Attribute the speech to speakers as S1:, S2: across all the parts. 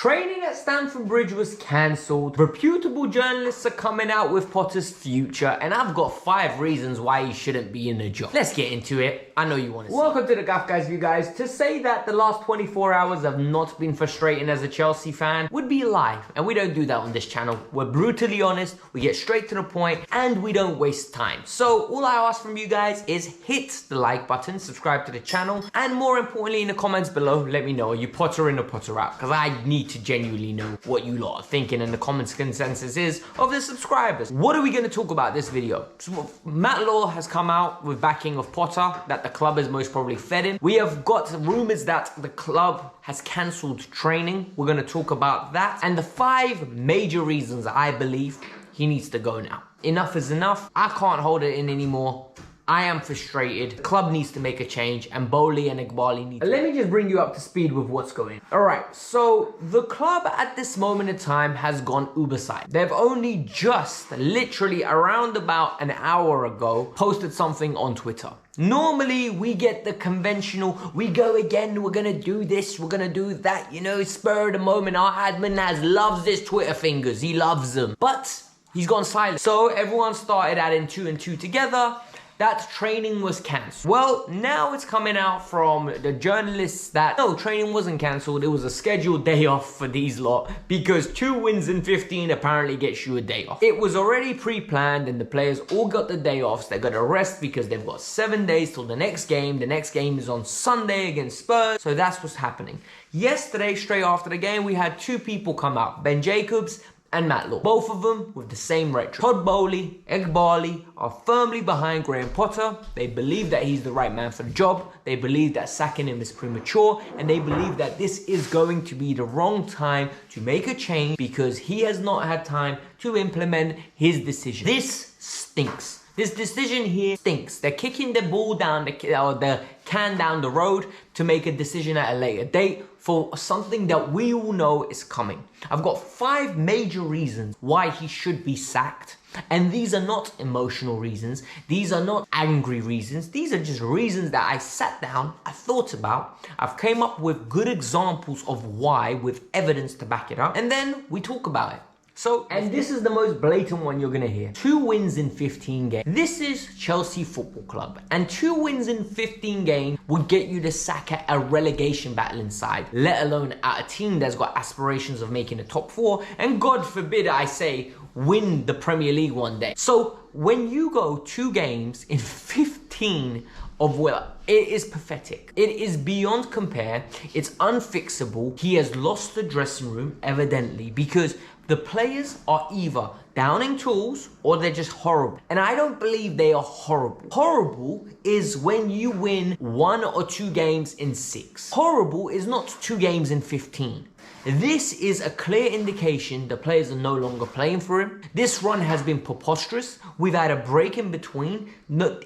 S1: Training at Stamford Bridge was cancelled. Reputable journalists are coming out with Potter's future, and I've got 5 reasons why he shouldn't be in the job. Let's get into it. I know you want to see. Welcome to the Kavkas View, guys. To say that the last 24 hours have not been frustrating as a Chelsea fan would be a lie, and we don't do that on this channel. We're brutally honest, we get straight to the point, and we don't waste time. So all I ask from you guys is hit the like button, subscribe to the channel, and more importantly, in the comments below, let me know, are you Potter in or Potter out? Because I need to genuinely know what you lot are thinking, and the comments consensus is of the subscribers. What are we going to talk about this video? So, Matt Law has come out with backing of Potter that the club is most probably fed in. We have got rumours that the club has cancelled training. We're going to talk about that and the 5 major reasons I believe he needs to go now. Enough is enough. I can't hold it in anymore. I am frustrated. The club needs to make a change, and Bowley and Iqbali need to... Let me just bring you up to speed with what's going on. Alright, so the club at this moment in time has gone uber-side. They've only just, literally around about an hour ago, posted something on Twitter. Normally, we get the conventional, we go again, we're gonna do this, we're gonna do that, you know, spur of the moment. Our admin loves his Twitter fingers, he loves them. But he's gone silent. So everyone started adding 2 and 2 together. That training was cancelled. Well, now it's coming out from the journalists that no, training wasn't cancelled. It was a scheduled day off for these lot because 2 wins in 15 apparently gets you a day off. It was already pre-planned and the players all got the day offs. They're gonna rest because they've got 7 days till the next game. The next game is on Sunday against Spurs. So that's what's happening. Yesterday, straight after the game, we had 2 people come out. Ben Jacobs and Matt Law. Both of them with the same rhetoric. Todd Bowley, Iqbali are firmly behind Graham Potter. They believe that he's the right man for the job. They believe that sacking him is premature. And they believe that this is going to be the wrong time to make a change because he has not had time to implement his decision. This stinks. This decision here stinks. They're kicking the ball down, the can down the road to make a decision at a later date for something that we all know is coming. I've got 5 major reasons why he should be sacked. And these are not emotional reasons. These are not angry reasons. These are just reasons that I sat down, I thought about, I've came up with good examples of why with evidence to back it up. And then we talk about it. So, and this is the most blatant one you're gonna hear. 2 wins in 15 games. This is Chelsea Football Club. And 2 wins in 15 games would get you to sack at a relegation battling side, let alone at a team that's got aspirations of making the top 4. And God forbid I say, win the Premier League one day. So when you go 2 games in 15 of it is pathetic. It is beyond compare. It's unfixable. He has lost the dressing room, evidently, because the players are either downing tools or they're just horrible. And I don't believe they are horrible. Horrible is when you win 1 or 2 games in 6. Horrible is not 2 games in 15. This is a clear indication the players are no longer playing for him. This run has been preposterous. We've had a break in between.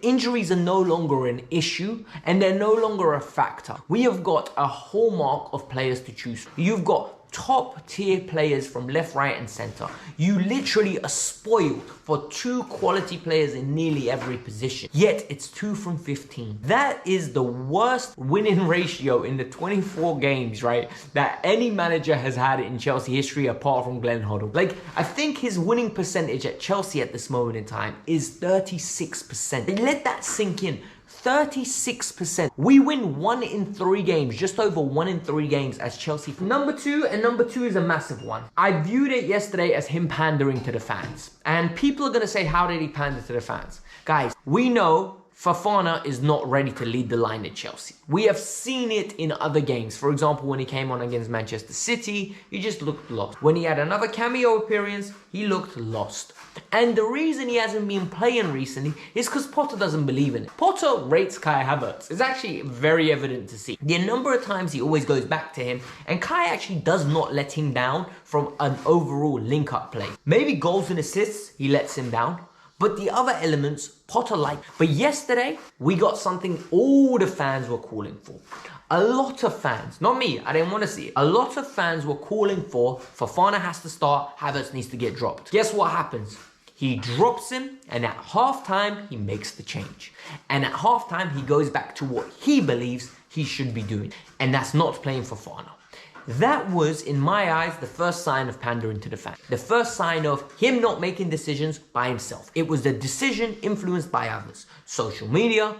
S1: Injuries are no longer an issue and they're no longer a factor. We have got a hallmark of players to choose from. You've got top tier players from left, right and center. You literally are spoiled for 2 quality players in nearly every position. Yet it's 2 from 15. That is the worst winning ratio in the 24 games, right, that any manager has had in Chelsea history apart from Glenn Hoddle. Like, I think his winning percentage at Chelsea at this moment in time is 36%. Let that sink in. 36%. We win 1 in 3 games, just over 1 in 3 games as Chelsea. Number 2, and number 2 is a massive one. I viewed it yesterday as him pandering to the fans. And people are gonna say, how did he pander to the fans? Guys, we know Fofana is not ready to lead the line at Chelsea. We have seen it in other games. For example, when he came on against Manchester City, he just looked lost. When he had another cameo appearance, he looked lost. And the reason he hasn't been playing recently is because Potter doesn't believe in it. Potter rates Kai Havertz. It's actually very evident to see. The number of times he always goes back to him, and Kai actually does not let him down from an overall link-up play. Maybe goals and assists, he lets him down. But the other elements, Potter liked. But yesterday, we got something all the fans were calling for. A lot of fans, not me, I didn't want to see it. A lot of fans were calling for Fofana has to start, Havertz needs to get dropped. Guess what happens? He drops him, and at halftime, he makes the change. And at halftime, he goes back to what he believes he should be doing. And that's not playing Fofana. That was, in my eyes, the first sign of pandering to the fans. The first sign of him not making decisions by himself. It was the decision influenced by others. Social media,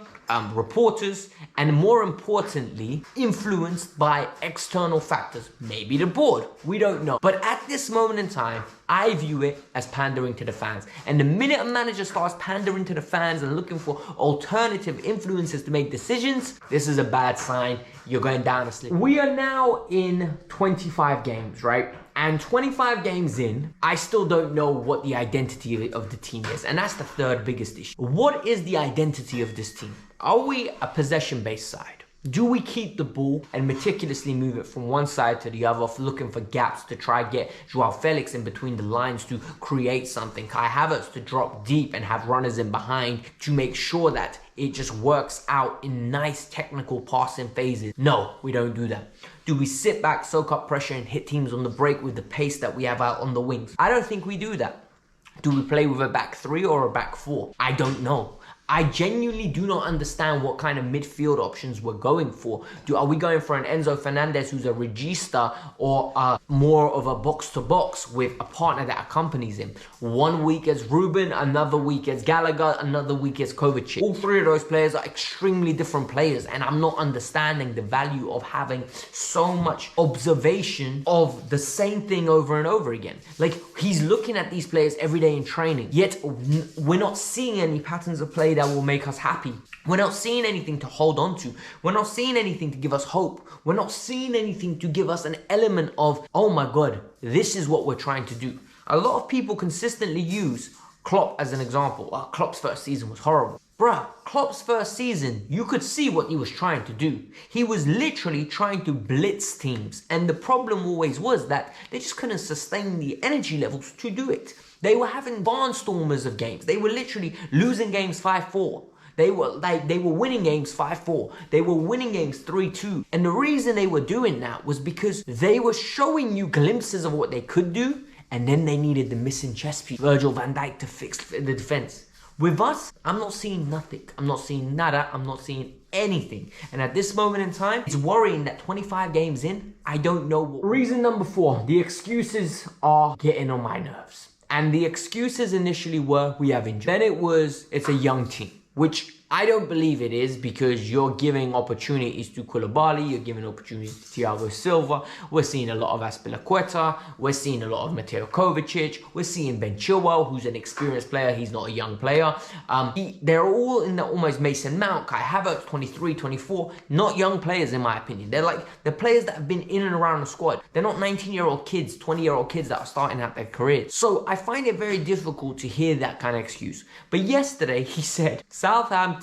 S1: reporters, and more importantly, influenced by external factors. Maybe the board, we don't know. But at this moment in time, I view it as pandering to the fans. And the minute a manager starts pandering to the fans and looking for alternative influences to make decisions, this is a bad sign. You're going down a slip. We are now in 25 games, right? And 25 games in, I still don't know what the identity of the team is. And that's the third biggest issue. What is the identity of this team? Are we a possession-based side? Do we keep the ball and meticulously move it from one side to the other, looking for gaps to try to get Joao Felix in between the lines to create something? Kai Havertz to drop deep and have runners in behind to make sure that it just works out in nice technical passing phases? No, we don't do that. Do we sit back, soak up pressure and hit teams on the break with the pace that we have out on the wings? I don't think we do that. Do we play with a back three or a back four? I don't know. I genuinely do not understand what kind of midfield options we're going for. Are we going for an Enzo Fernandez who's a regista, or more of a box-to-box with a partner that accompanies him? One week as Ruben, another week as Gallagher, another week as Kovacic. All three of those players are extremely different players, and I'm not understanding the value of having so much observation of the same thing over and over again. Like, he's looking at these players every day in training, yet we're not seeing any patterns of play that will make us happy. We're not seeing anything to hold on to. We're not seeing anything to give us hope. We're not seeing anything to give us an element of, oh my God, this is what we're trying to do. A lot of people consistently use Klopp as an example. Oh, Klopp's first season was horrible. Bruh, Klopp's first season, you could see what he was trying to do. He was literally trying to blitz teams. And the problem always was that they just couldn't sustain the energy levels to do it. They were having barnstormers of games. They were literally losing games 5-4. They were winning games 5-4. They were winning games 3-2. And the reason they were doing that was because they were showing you glimpses of what they could do, and then they needed the missing chess piece, Virgil van Dijk, to fix the defense. With us, I'm not seeing nothing. I'm not seeing nada. I'm not seeing anything. And at this moment in time, it's worrying that 25 games in, I don't know what. Reason number 4, the excuses are getting on my nerves. And the excuses initially were, we have injuries. Then it's a young team, which I don't believe it is, because you're giving opportunities to Koulibaly, you're giving opportunities to Thiago Silva. We're seeing a lot of Azpilicueta. We're seeing a lot of Mateo Kovacic. We're seeing Ben Chilwell, who's an experienced player. He's not a young player. They're all in the almost Mason Mount, Kai Havertz, 23, 24. Not young players, in my opinion. They're like the players that have been in and around the squad. They're not 19-year-old kids, 20-year-old kids that are starting out their careers. So I find it very difficult to hear that kind of excuse. But yesterday, he said Southampton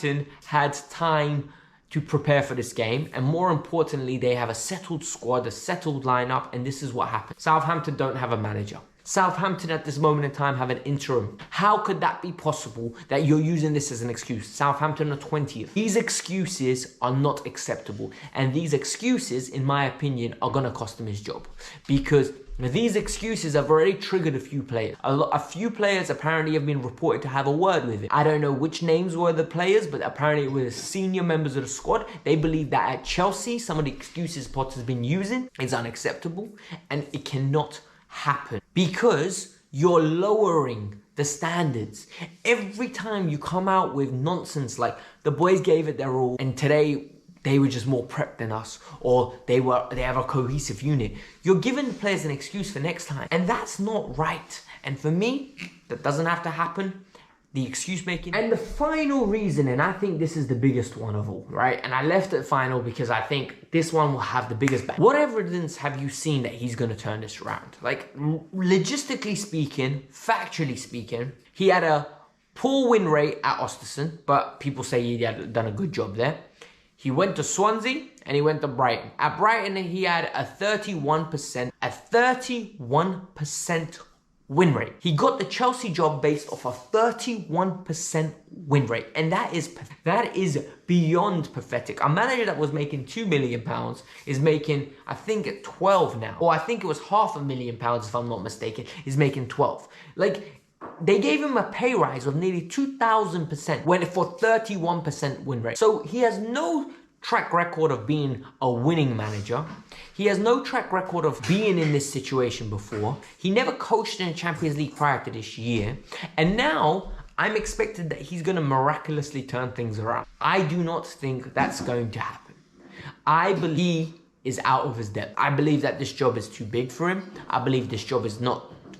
S1: had time to prepare for this game, and more importantly, they have a settled squad, a settled lineup, and this is what happened. Southampton don't have a manager. Southampton at this moment in time have an interim. How could that be possible that you're using this as an excuse? Southampton are 20th. These excuses are not acceptable, and these excuses, in my opinion, are going to cost him his job, because these excuses have already triggered a few players. A few players apparently have been reported to have a word with him. I don't know which names were the players, but apparently it was senior members of the squad. They believe that at Chelsea, some of the excuses Potter's been using is unacceptable, and it cannot happen because you're lowering the standards. Every time you come out with nonsense like the boys gave it their all and today they were just more prepped than us, or they have a cohesive unit, you're giving the players an excuse for next time, and that's not right. And for me, that doesn't have to happen. The excuse making. And the final reason, and I think this is the biggest one of all, right? And I left it final because I think this one will have the biggest bang. What evidence have you seen that he's going to turn this around? Like, logistically speaking, factually speaking, he had a poor win rate at Ostersund, but people say he had done a good job there. He went to Swansea and he went to Brighton. At Brighton, he had a 31% win rate. He got the Chelsea job based off a 31% win rate. And that is beyond pathetic. A manager that was making £2 million is making, I think, 12 now. Or I think it was £500,000, if I'm not mistaken, is making 12. Like, they gave him a pay rise of nearly 2,000% for 31% win rate. So he has no track record of being a winning manager. He has no track record of being in this situation before. He never coached in the Champions League prior to this year. And now I'm expected that he's going to miraculously turn things around. I do not think that's going to happen. I believe he is out of his depth. I believe that this job is too big for him. I believe this job is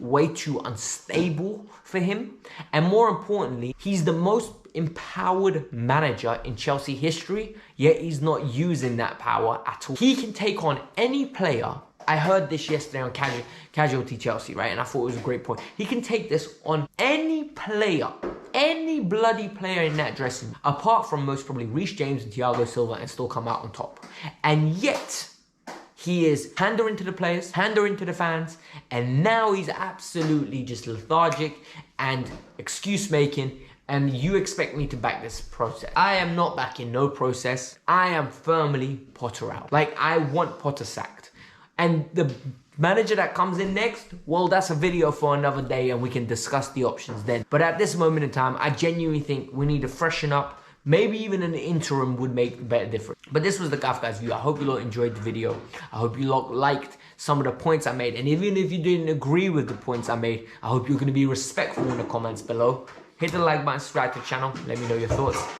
S1: way too unstable for him. And more importantly, he's the most empowered manager in Chelsea history, yet he's not using that power at all. He can take on any player. I heard this yesterday on Casualty Chelsea, right? And I thought it was a great point. He can take this on any player, any bloody player in that dressing room, apart from most probably Reece James and Thiago Silva, and still come out on top. And yet, he is pandering to the players, pandering to the fans, and now he's absolutely just lethargic and excuse making. And you expect me to back this process? I am not backing no process. I am firmly Potter out. Like, I want Potter sacked. And the manager that comes in next, well, that's a video for another day and we can discuss the options then. But at this moment in time, I genuinely think we need to freshen up. Maybe even an interim would make a better difference. But this was the Kavkas View. I hope you lot enjoyed the video. I hope you lot liked some of the points I made. And even if you didn't agree with the points I made, I hope you're going to be respectful in the comments below. Hit the like button, subscribe to the channel. Let me know your thoughts.